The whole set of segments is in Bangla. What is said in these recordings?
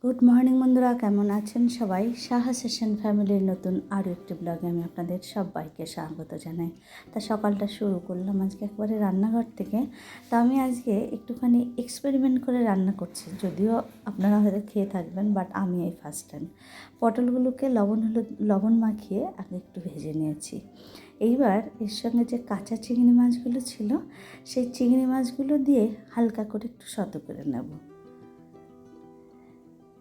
গুড মর্নিং বন্ধুরা, কেমন আছেন সবাই? সাহা সেশন ফ্যামিলির নতুন আরও একটি ব্লগে আমি আপনাদের সবাইকে স্বাগত জানাই। তা সকালটা শুরু করলাম আজকে একবারে রান্নাঘর থেকে। তা আমি আজকে একটুখানি এক্সপেরিমেন্ট করে রান্না করছি, যদিও আপনারা হয়তো খেয়ে থাকবেন, বাট আমি এই ফার্স্ট টাইম পটলগুলোকে লবণ মাখিয়ে আগে একটু ভেজে নিয়েছি। এইবার এর সঙ্গে যে কাঁচা চিংড়ি মাছগুলো ছিল, সেই চিংড়ি মাছগুলো দিয়ে হালকা করে একটু শত করে নেব।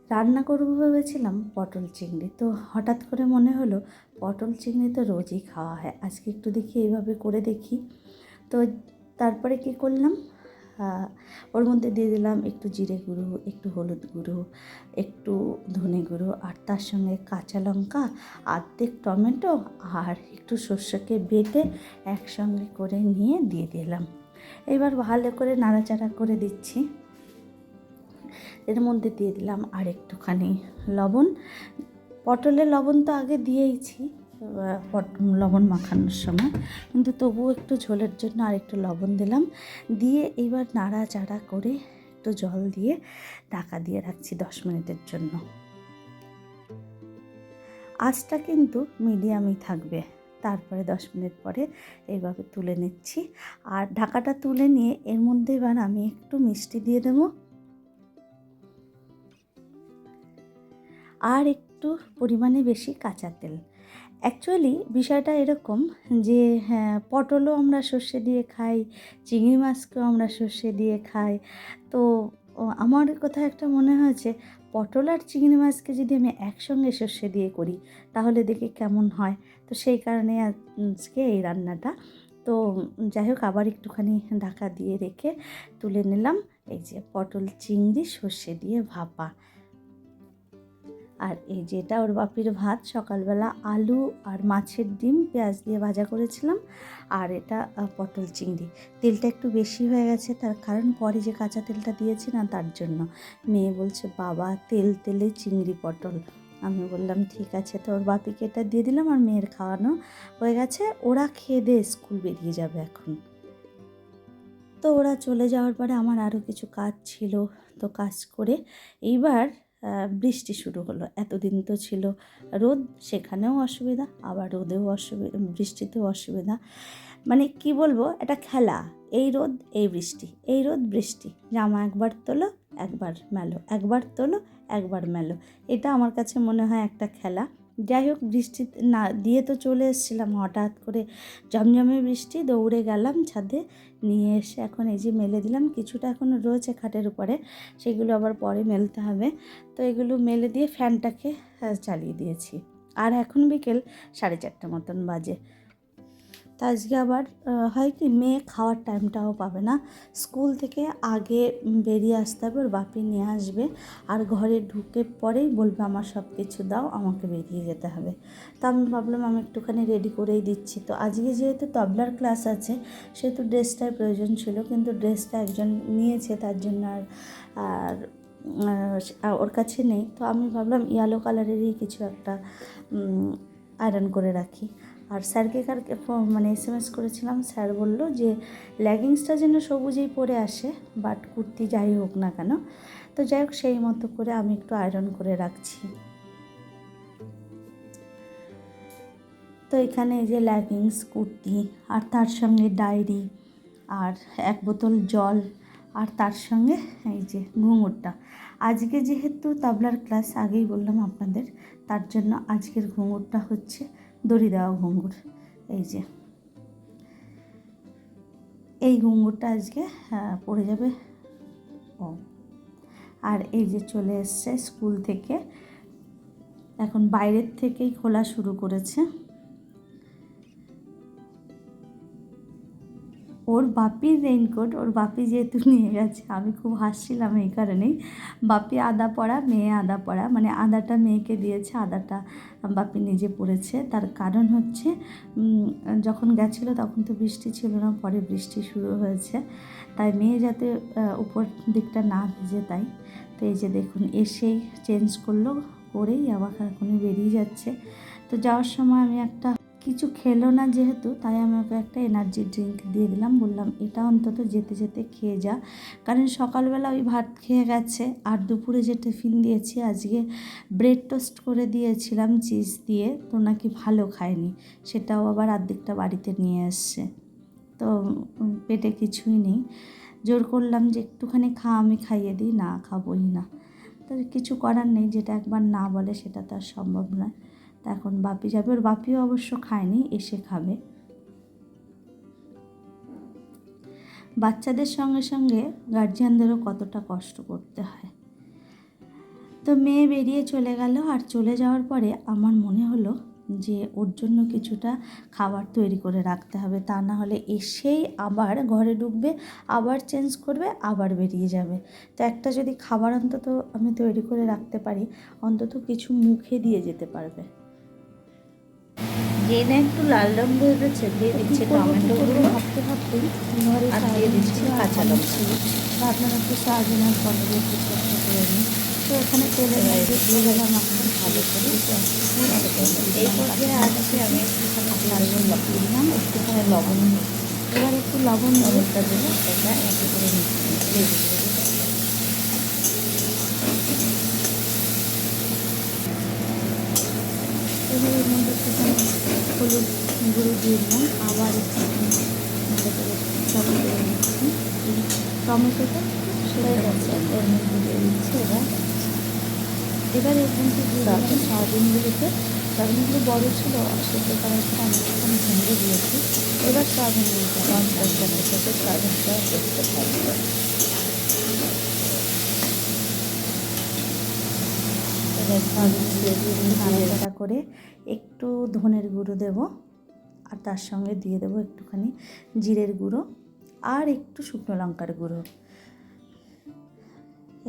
রান্না করবো ভেবেছিলাম পটল চিংড়ি, তো হঠাৎ করে মনে হলো পটল চিংড়ি তো রোজই খাওয়া হয়, আজকে একটু দেখি এইভাবে করে দেখি। তো তারপরে কি করলাম, ওর মধ্যে দিয়ে দিলাম একটু জিরে গুঁড়ো, একটু হলুদ গুঁড়ো, একটু ধনে গুঁড়ো, আর তার সঙ্গে কাঁচা লঙ্কা, অর্ধেক টমেটো আর একটু সর্ষেকে বেটে একসঙ্গে করে নিয়ে দিয়ে দিলাম। এবার ভালো করে নাড়াচাড়া করে দিচ্ছি। এর মধ্যে দিয়ে দিলাম আর একটুখানি লবণ। পটলে লবণ তো আগে দিয়েইছি লবণ মাখানোর সময়, কিন্তু তবুও একটু ঝোলের জন্য আর একটু লবণ দিলাম। দিয়ে এবার নাড়াচাড়া করে একটু জল দিয়ে ঢাকা দিয়ে রাখছি 10 মিনিটের জন্য। আঁচটা কিন্তু মিডিয়ামই থাকবে। তারপরে 10 মিনিট পরে এইভাবে তুলে নিচ্ছি। আর ঢাকাটা তুলে নিয়ে এর মধ্যে এবার আমি একটু মিষ্টি দিয়ে দেবো, আর একটু পরিমাণে বেশি কাঁচা তেল। অ্যাকচুয়ালি বিষয়টা এরকম যে পটলও আমরা সর্ষে দিয়ে খাই, চিংড়ি মাছকেও আমরা সর্ষে দিয়ে খাই। তো আমার কোথাও একটা মনে হয়েছে পটল আর চিংড়ি মাছকে যদি আমি একসঙ্গে সর্ষে দিয়ে করি তাহলে দেখি কেমন হয়। তো সেই কারণে আজকে এই রান্নাটা। তো যাই হোক, আবার একটুখানি ঢাকা দিয়ে রেখে তুলে নিলাম। এই যে পটল চিংড়ি সর্ষে দিয়ে ভাপা। আর এই যেটা ওর বাপির ভাত, সকালবেলা আলু আর মাছের ডিম পেঁয়াজ দিয়ে ভাজা করেছিলাম, আর এটা পটল চিংড়ি। তেলটা একটু বেশি হয়ে গেছে, তার কারণ পরে যে কাঁচা তেলটা দিয়েছি না, তার জন্য। মেয়ে বলছে বাবা তেলে চিংড়ি পটল। আমি বললাম ঠিক আছে। তো ওর বাপিকে এটা দিয়ে দিলাম, আর মেয়ের খাওয়ানো হয়ে গেছে। ওরা খেয়ে দিয়ে স্কুল বেরিয়ে যাবে এখন। তো ওরা চলে যাওয়ার পরে আমার আরও কিছু কাজ ছিল, তো কাজ করে এইবার বৃষ্টি শুরু হলো। এতদিন তো ছিল রোদ, সেখানেও অসুবিধা, আবার রোদেও অসুবিধা, বৃষ্টিতেও অসুবিধা। মানে কি বলবো, এটা খেলা। এই রোদ এই বৃষ্টি, এই রোদ বৃষ্টি, জামা একবার তোলো একবার মেলো, একবার তোলো একবার মেলো। এটা আমার কাছে মনে হয় একটা খেলা। যাই হোক, বৃষ্টি না দিয়ে তো চলে এসেছিলাম, হঠাৎ করে ঝমঝমে বৃষ্টি, দৌড়ে গেলাম ছাদে, নিয়ে এসে এখন এই যে মেলে দিলাম। কিছুটা এখনও রয়েছে খাটের উপরে, সেগুলো আবার পরে মেলতে হবে। তো এগুলো মেলে দিয়ে ফ্যানটাকে চালিয়ে দিয়েছি। আর এখন বিকেল 4:30 মতন বাজে। তা আজকে আবার হয় কি, মেয়ে খাওয়ার টাইমটাও পাবে না, স্কুল থেকে আগে বেরিয়ে আসতে হবে, ওর বাপি নিয়ে আসবে, আর ঘরে ঢুকে পরেই বলবে আমার সব কিছু দাও, আমাকে বেরিয়ে যেতে হবে। তা আমি ভাবলাম আমি একটুখানি রেডি করেই দিচ্ছি। তো আজকে যেহেতু তবলার ক্লাস আছে, সেহেতু ড্রেসটার প্রয়োজন ছিল, কিন্তু ড্রেসটা একজন নিয়েছে, তার জন্য আর ওর কাছে নেই। তো আমি ভাবলাম ইয়েলো কালারেরই কিছু একটা আয়রন করে রাখি। আর স্যারকে মানে SMS করেছিলাম, স্যার বলল যে লেগিংসটা যেন সবুজেই পরে আসে, বাট কুর্তি যাই হোক না কেন। তো যাই হোক, সেই মতো করে আমি একটু আয়রন করে রাখছি। তো এখানে এই যে লেগিংস, কুর্তি, আর তার সঙ্গে ডায়েরি, আর 1 বোতল জল, আর তার সঙ্গে এই যে ঘুঙুরটা। আজকে যেহেতু তবলার ক্লাস, আগেই বললাম আপনাদের, তার জন্য আজকের ঘুঙুরটা হচ্ছে দড়ি দেওয়া ঘুঙুর। এই যে এই ঘুঙুরটা আজকে পড়ে যাবে। আর এই যে চলে এসছে স্কুল থেকে, এখন বাইরের থেকেই খোলা শুরু করেছে। ওর বাপির রেইনকোট ওর বাপি যেহেতু নিয়ে গেছে, আমি খুব হাসছিলাম এই কারণেই। বাপি আদা পরা, মেয়ে আদা পরা, মানে আদাটা মেয়েকে দিয়েছে, আদাটা বাপি নিজে পরেছে। তার কারণ হচ্ছে যখন গেছিলো তখন তো বৃষ্টি ছিল না, পরে বৃষ্টি শুরু হয়েছে, তাই মেয়ে যাতে উপর দিকটা না ভিজে তাই। তো এই যে দেখুন এসেই চেঞ্জ করলো, করেই আবার এখনই বেরিয়ে যাচ্ছে। তো যাওয়ার সময় আমি একটা কিছু খেলো না যেহেতু, তাই আমি ওকে একটা এনার্জি ড্রিঙ্ক দিয়ে দিলাম, বললাম এটা অন্তত যেতে যেতে খেয়ে যা। কারণ সকালবেলা ওই ভাত খেয়ে গেছে, আর দুপুরে যে টিফিন দিয়েছি আজকে ব্রেড টোস্ট করে দিয়েছিলাম চিজ দিয়ে, তো নাকি ভালো খায়নি, সেটাও আবার অর্ধেকটা বাড়িতে নিয়ে এসছে। তো পেটে কিছুই নেই, জোর করলাম যে একটুখানি খা, আমি খাইয়ে দিই, না খাবোই না। তো কিছু করার নেই, যেটা একবার না বলে সেটা তো আর সম্ভব নয়। তা এখন বাপি যাবে, ওর বাপিও অবশ্য খায়নি, এসে খাবে। বাচ্চাদের সঙ্গে সঙ্গে গার্জিয়ানদেরও কতটা কষ্ট করতে হয়। তো মেয়ে বেরিয়ে চলে গেল, আর চলে যাওয়ার পরে আমার মনে হলো যে ওর জন্য কিছুটা খাবার তৈরি করে রাখতে হবে, তা না হলে এসেই আবার ঘরে ঢুকবে, আবার চেঞ্জ করবে, আবার বেরিয়ে যাবে। তো একটা যদি খাবার অন্তত আমি তৈরি করে রাখতে পারি, অন্তত কিছু মুখে দিয়ে যেতে পারবে। যে না একটু লাল রঙ বেরোচ্ছে, দিয়ে দিচ্ছে টমেটোগুলো, ভাবতে ভাবতেই ঘরে আর দিয়ে দিচ্ছি কাঁচা লঙ্কা। ভাবলাম একটু সয়াবিন আর পনির একটু চেষ্টা করে নিই। তো এখানে তেলের মধ্যে দিয়ে দিলাম এখন ভালো করে, এই পর্যায়ে আজকে আমি একটুখানি দিয়ে দিলাম একটুখানি লবণ এবার একটু লবণ দিয়ে লবণটা দিলে এটা একটু করে নিচ্ছি। এবার এর মধ্যে একটুখানি হলুদ গুঁড়ো দিয়ে দিলাম, আবার একটুখানি ভালো করে চালু করে নিচ্ছি। টমেটোটা সেটাই গেছে, এর মধ্যে দিয়ে দিচ্ছি এবার এর মধ্যে দিয়ে দিলাম সয়াবিনগুলোকে। সয়াবিনগুলো বড়ো ছিল, সেদ্ধ করার পর আমি একটুখানি ভেঙে দিয়েছি। এবার সয়াবিনগুলোকে লঙ্কার সাথে সাথে সয়াবিনটা করতে থাকবে। এবার সয়াবিন দিয়ে নাড়াচাড়া করে একটু ধনের গুঁড়ো দেবো, আর তার সঙ্গে দিয়ে দেবো একটুখানি জিরের গুঁড়ো আর একটু শুকনো লঙ্কার গুঁড়ো।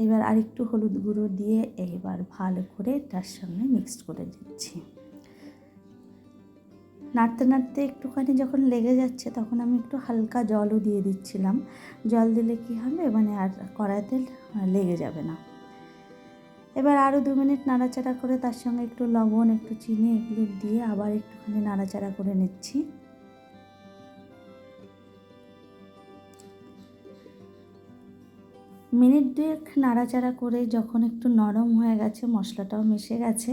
এবার আর একটু হলুদ গুঁড়ো দিয়ে এইবার ভালো করে তার সঙ্গে মিক্সড করে দিচ্ছি। নাড়তে নাড়তে একটুখানি যখন লেগে যাচ্ছে তখন আমি একটু হালকা জলও দিয়ে দিচ্ছিলাম। জল দিলে কী হবে, মানে আর কড়াইতে লেগে যাবে না। এবার আরও 2 মিনিট নাড়াচাড়া করে তার সঙ্গে একটু লবণ, একটু চিনি এগুলো দিয়ে আবার একটুখানি নাড়াচাড়া করে নিচ্ছি। মিনিট 2 নাড়াচাড়া করে যখন একটু নরম হয়ে গেছে, মশলাটাও মিশে গেছে,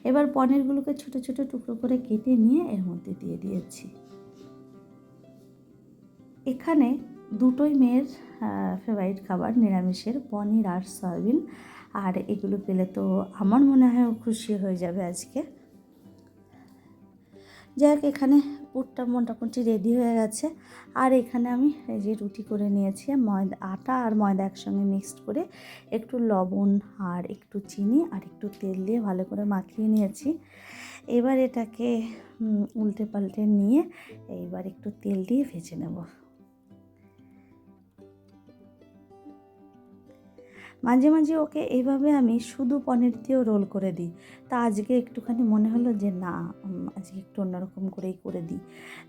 এবার পনিরগুলোকে ছোটো ছোটো টুকরো করে কেটে নিয়ে এর মধ্যে দিয়ে দিয়েছি। এখানে দুটোই মেয়ের ফেভারিট খাবার, নিরামিষের পনির আর সয়াবিন, আর এগুলো পেলে তো আমার মনে হয় ও খুশি হয়ে যাবে আজকে। যাই হোক, এখানে পুরটা মোটামুটি রেডি হয়ে গেছে, আর এখানে আমি এই যে রুটি করে নিয়েছি, ময়দা, আটা আর ময়দা একসঙ্গে মিক্সড করে একটু লবণ আর একটু চিনি আর একটু তেল দিয়ে ভালো করে মাখিয়ে নিয়েছি। এবার এটাকে উল্টে পাল্টে নিয়ে এইবার একটু তেল দিয়ে ভেজে নেব। মাঝে মাঝে ওকে এইভাবে আমি শুধু পনির দিয়েও রোল করে দিই। তা আজকে একটুখানি মনে হলো যে না, আজকে একটু অন্যরকম করেই করে দিই।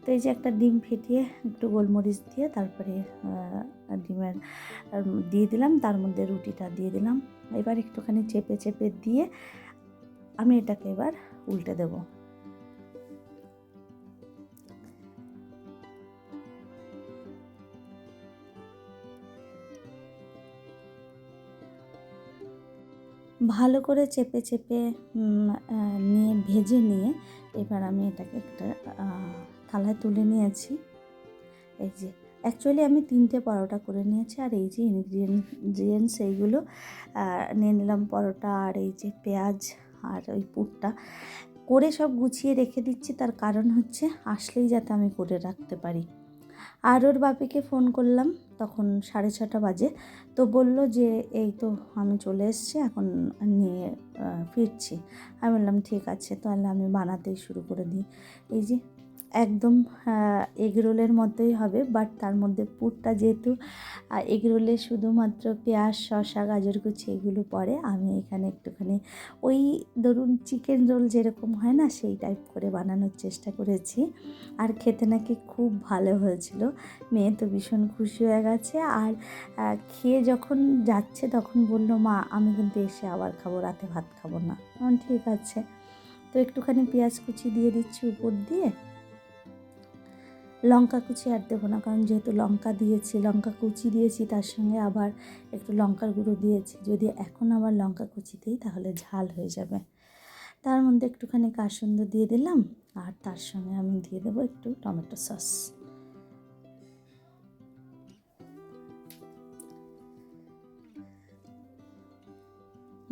তো এই যে একটা ডিম ফেটিয়ে একটু গোলমরিচ দিয়ে তারপরে ডিমের দিয়ে দিলাম, তার মধ্যে রুটিটা দিয়ে দিলাম। এবার একটুখানি চেপে চেপে দিয়ে আমি এটাকে এবার উল্টে দেবো। ভালো করে চেপে চেপে নিয়ে ভেজে নিয়ে এবার আমি এটাকে একটা থালায় তুলে নিয়েছি। এই যে অ্যাকচুয়ালি আমি 3টে পরোটা করে নিয়েছি, আর এই যে ইনগ্রিডিয়েন্টস এইগুলো নিয়ে নিলাম, পরোটা আর এই যে পেঁয়াজ আর ওই পুরটা করে সব গুছিয়ে রেখে দিচ্ছি। তার কারণ হচ্ছে আসলেই যাতে আমি করে রাখতে পারি। আর ওর বাপিকে ফোন করলাম, তখন 6:30 বাজে, তো বলল যে এই তো আমি চলে এসেছি, এখন নিয়ে ফিরছি। আমি বললাম ঠিক আছে, তাহলে আমি বানাতেই শুরু করে দিই। এই যে একদম এগরোলের মতোই হবে, বাট তার মধ্যে পুরটা যেহেতু এগরোলে শুধুমাত্র পেঁয়াজ, শসা, গাজর কুচি এগুলো পড়ে, আমি এখানে একটুখানি ওই ধরুন চিকেন রোল যেরকম হয় না সেই টাইপ করে বানানোর চেষ্টা করেছি। আর খেতে নাকি খুব ভালো হয়েছিল। মেয়ে তো ভীষণ খুশি হয়ে গেছে। আর খেয়ে যখন যাচ্ছে তখন বললো, মা আমি কিন্তু এসে আবার খাবো, রাতে ভাত খাবো না। ঠিক আছে। তো একটুখানি পেঁয়াজ কুচি দিয়ে দিচ্ছি উপর দিয়ে, লঙ্কা কুচি আর দেবো না, কারণ যেহেতু লঙ্কা দিয়েছি, লঙ্কা কুচি দিয়েছি, তার সঙ্গে আবার একটু লঙ্কার গুঁড়ো দিয়েছি। যদি এখন আবার লঙ্কা কুচি দিই তাহলে ঝাল হয়ে যাবে। তার মধ্যে একটুখানি কাসুন্দ দিয়ে দিলাম, আর তার সঙ্গে আমি দিয়ে দেবো একটু টমেটো সস।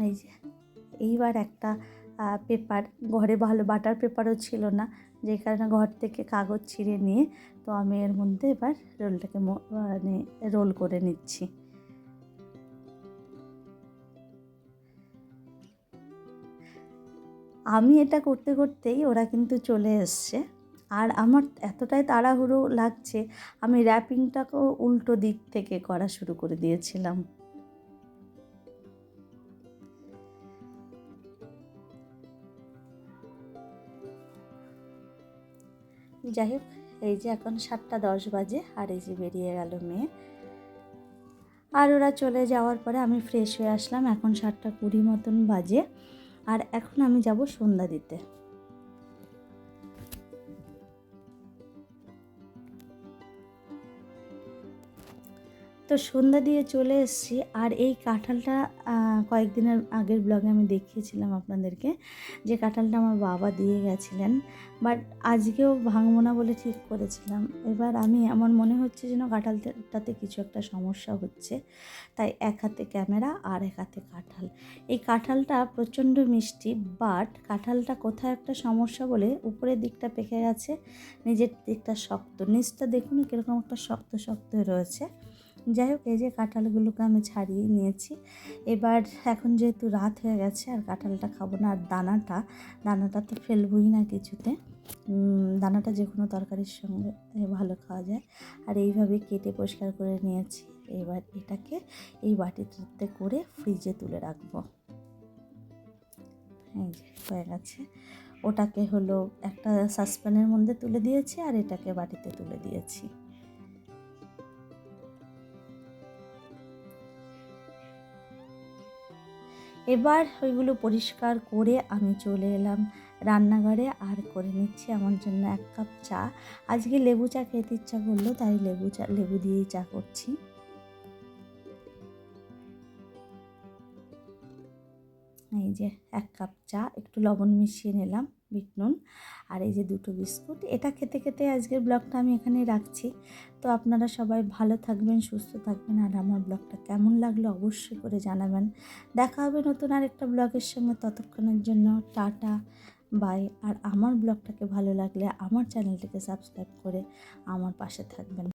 এই যে এইবার একটা পেপার, ঘরে ভালো বাটার পেপারও ছিল না, যে কারণে ঘর থেকে কাগজ ছিঁড়ে নিয়ে তো আমি এর মধ্যে এবার রোলটাকে মানে রোল করে নিচ্ছি। আমি এটা করতে করতেই ওরা কিন্তু চলে এসছে। আর আমার এতটাই তাড়াহুড়ো লাগছে, আমি র্যাপিংটাকেও উল্টো দিক থেকে করা শুরু করে দিয়েছিলাম। যাই হোক, এই যে এখন 7:10 বাজে, আর এই যে বেরিয়ে গেল মেয়ে। আর ওরা চলে যাওয়ার পরে আমি ফ্রেশ হয়ে আসলাম। এখন 7:20 মতন বাজে, আর এখন আমি যাব সন্ধ্যা দিতে। তো সন্ধ্যা দিয়ে চলে এসেছি। আর এই কাঁঠালটা কয়েকদিনের আগের ব্লগে আমি দেখিয়েছিলাম আপনাদেরকে, যে কাঁঠালটা আমার বাবা দিয়ে গেছিলেন, বাট আজকেও ভাঙবো না বলে ঠিক করেছিলাম। এবার আমার মনে হচ্ছে যেন কাঁঠালটাতে কিছু একটা সমস্যা হচ্ছে, তাই এক হাতে ক্যামেরা আর এক হাতে কাঁঠাল। এই কাঁঠালটা প্রচণ্ড মিষ্টি, বাট কাঁঠালটা কোথাও একটা সমস্যা বলে উপরের দিকটা পেকে গেছে, নিচের দিকটা শক্ত। নিচটা দেখুন কীরকম একটা শক্ত শক্ত রয়েছে। যাই হোক, এই যে কাঁঠালগুলোকে আমি ছাড়িয়ে নিয়েছি। এবার এখন যেহেতু রাত হয়ে গেছে আর কাঁঠালটা খাবো না। আর দানাটা তো ফেলবই না কিছুতে, দানাটা যে কোনো তরকারির সঙ্গে ভালো খাওয়া যায়। আর এইভাবে কেটে পরিষ্কার করে নিয়েছি। এবার এটাকে এই বাটিতে করে ফ্রিজে তুলে রাখবো। এই যে হয়ে গেছে। ওটাকে হলো একটা সসপ্যানের মধ্যে তুলে দিয়েছি, আর এটাকে বাটিতে তুলে দিয়েছি। এবার ওইগুলো পরিষ্কার করে আমি চলে এলাম রান্নাঘরে, আর করে নিচ্ছি আমার জন্য 1 কাপ চা। আজকে লেবু চা খেতে ইচ্ছা করলো, তাই লেবু দিয়েই চা করছি। এই যে 1 কাপ চা, একটু লবণ মিশিয়ে নিলাম, বিট নুন, আর এই যে 2টো বিস্কুট। এটা খেতে খেতে আজকের ব্লগটা আমি এখানেই রাখছি। তো আপনারা সবাই ভালো থাকবেন, সুস্থ থাকবেন, আর আমার ব্লগটা কেমন লাগলো অবশ্যই করে জানাবেন। দেখা হবে নতুন আরেকটা ব্লগের সঙ্গে। ততক্ষণের জন্য টাটা, বাই। আর আমার ব্লগটাকে ভালো লাগলে আমার চ্যানেলটিকে সাবস্ক্রাইব করে আমার পাশে থাকবেন।